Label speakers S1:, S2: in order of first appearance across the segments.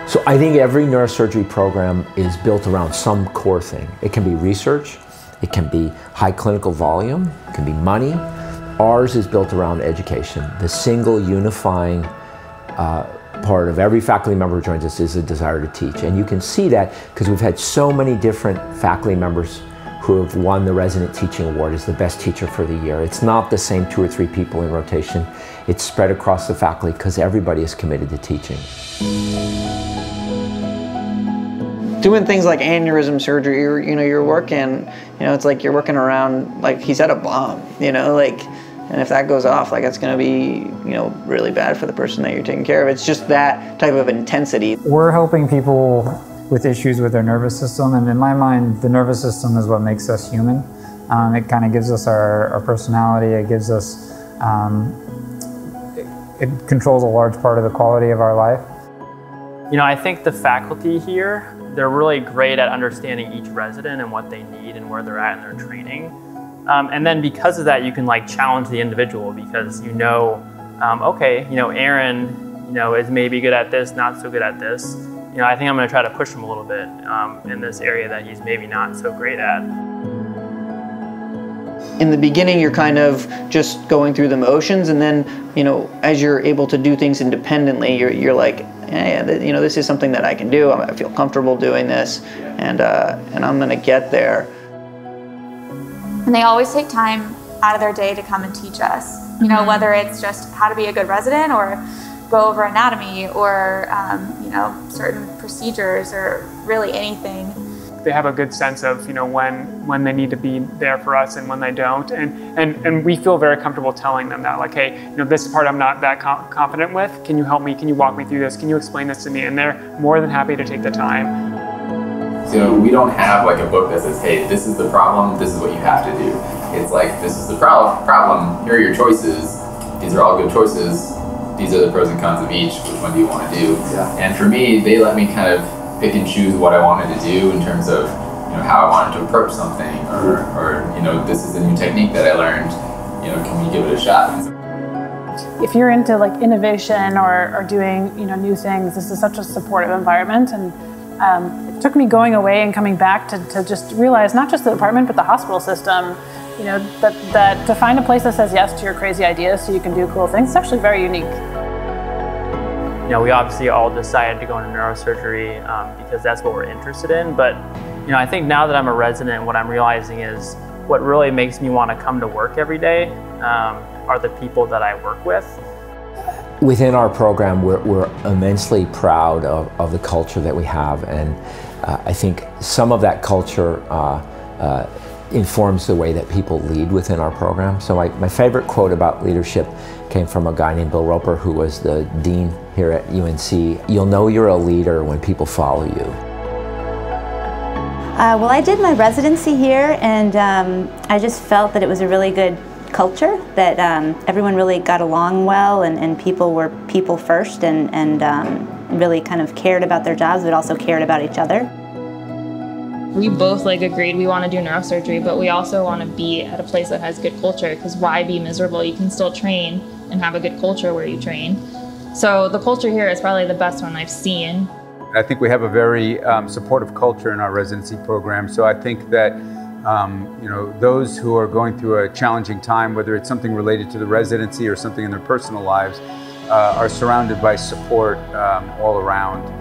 S1: So I think every neurosurgery program is built around some core thing. It can be research, it can be high clinical volume, it can be money. Ours is built around education. The single unifying part of every faculty member who joins us is a desire to teach. And you can see that because we've had so many different faculty members who have won the Resident Teaching Award as the best teacher for the year. It's not the same 2 or 3 people in rotation. It's spread across the faculty because everybody is committed to teaching.
S2: Doing things like aneurysm surgery, you're working, it's like you're working around, like he said, a bomb, and if that goes off, it's going to be, really bad for the person that you're taking care of. It's just that type of intensity.
S3: We're helping people with issues with their nervous system, and in my mind, the nervous system is what makes us human. It kind of gives us our personality. It gives us, it controls a large part of the quality of our life.
S4: I think the faculty here, they're really great at understanding each resident and what they need and where they're at in their training. And then because of that, you can challenge the individual because okay, Aaron, is maybe good at this, not so good at this. I think I'm going to try to push him a little bit in this area that he's maybe not so great at.
S2: In the beginning, you're kind of just going through the motions, and then, as you're able to do things independently, you're like, yeah, this is something that I can do. I feel comfortable doing this, and I'm going to get there.
S5: And they always take time out of their day to come and teach us. Whether it's just how to be a good resident or go over anatomy or certain procedures or really anything.
S6: They have a good sense of when they need to be there for us and when they don't, and we feel very comfortable telling them that, hey, this part I'm not that confident with. Can you help me? Can you walk me through this? Can you explain this to me? And they're more than happy to take the time.
S7: So we don't have a book that says, hey, this is the problem, this is what you have to do. It's this is the problem, here are your choices, these are all good choices, these are the pros and cons of each, which one do you want to do? Yeah. And for me, they let me kind of pick and choose what I wanted to do in terms of how I wanted to approach something, or this is a new technique that I learned, can we give it a shot?
S8: If you're into innovation or doing new things, this is such a supportive environment, and it took me going away and coming back to just realize not just the department but the hospital system, that to find a place that says yes to your crazy ideas so you can do cool things is actually very unique.
S4: We obviously all decided to go into neurosurgery because that's what we're interested in, but I think now that I'm a resident, what I'm realizing is what really makes me want to come to work every day are the people that I work with.
S1: Within our program, we're immensely proud of the culture that we have, and I think some of that culture informs the way that people lead within our program. So my favorite quote about leadership came from a guy named Bill Roper, who was the dean here at UNC. You'll know you're a leader when people follow you.
S9: Well, I did my residency here, and I just felt that it was a really good culture, that everyone really got along well, and people were people first, and really kind of cared about their jobs, but also cared about each other.
S10: We both agreed we want to do neurosurgery, but we also want to be at a place that has good culture, because why be miserable? You can still train and have a good culture where you train. So the culture here is probably the best one I've seen.
S11: I think we have a very supportive culture in our residency program, so I think that those who are going through a challenging time, whether it's something related to the residency or something in their personal lives, are surrounded by support all around.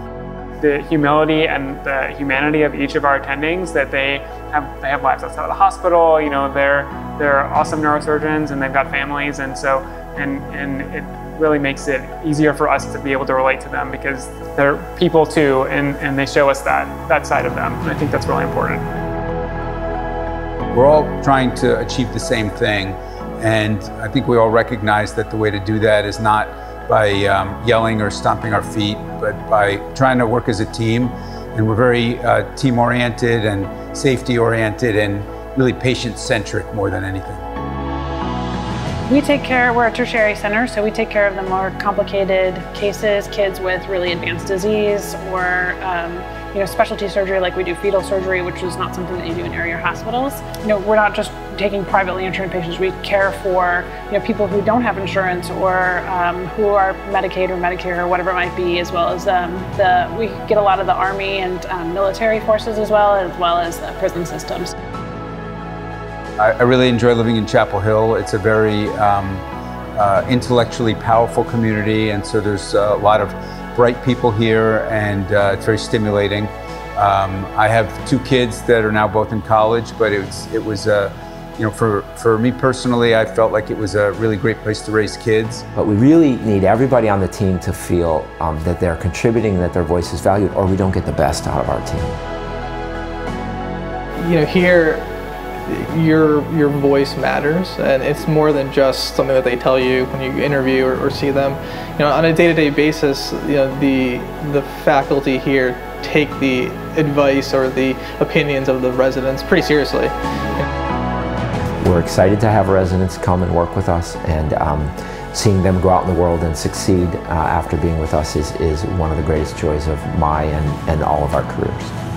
S6: The humility and the humanity of each of our attendings, that they have lives outside of the hospital, they're awesome neurosurgeons and they've got families, and so and it really makes it easier for us to be able to relate to them because they're people too, and they show us that side of them, and I think that's really important.
S11: We're all trying to achieve the same thing, and I think we all recognize that the way to do that is not by yelling or stomping our feet, but by trying to work as a team. And we're very team-oriented and safety-oriented and really patient-centric more than anything.
S8: We're a tertiary center, so we take care of the more complicated cases, kids with really advanced disease or specialty surgery like we do fetal surgery, which is not something that you do in area hospitals. We're not just taking privately insured patients. We care for people who don't have insurance or who are Medicaid or Medicare or whatever it might be, as well as we get a lot of the Army and military forces as well as the prison systems.
S11: I really enjoy living in Chapel Hill. It's a very intellectually powerful community, and so there's a lot of bright people here, and it's very stimulating. I have 2 kids that are now both in college, but it was for me personally, I felt like it was a really great place to raise kids.
S1: But we really need everybody on the team to feel that they're contributing, that their voice is valued, or we don't get the best out of our team.
S12: Here, your voice matters, and it's more than just something that they tell you when you interview or see them. On a day-to-day basis, the faculty here take the advice or the opinions of the residents pretty seriously.
S1: We're excited to have residents come and work with us, and seeing them go out in the world and succeed after being with us is one of the greatest joys of my and all of our careers.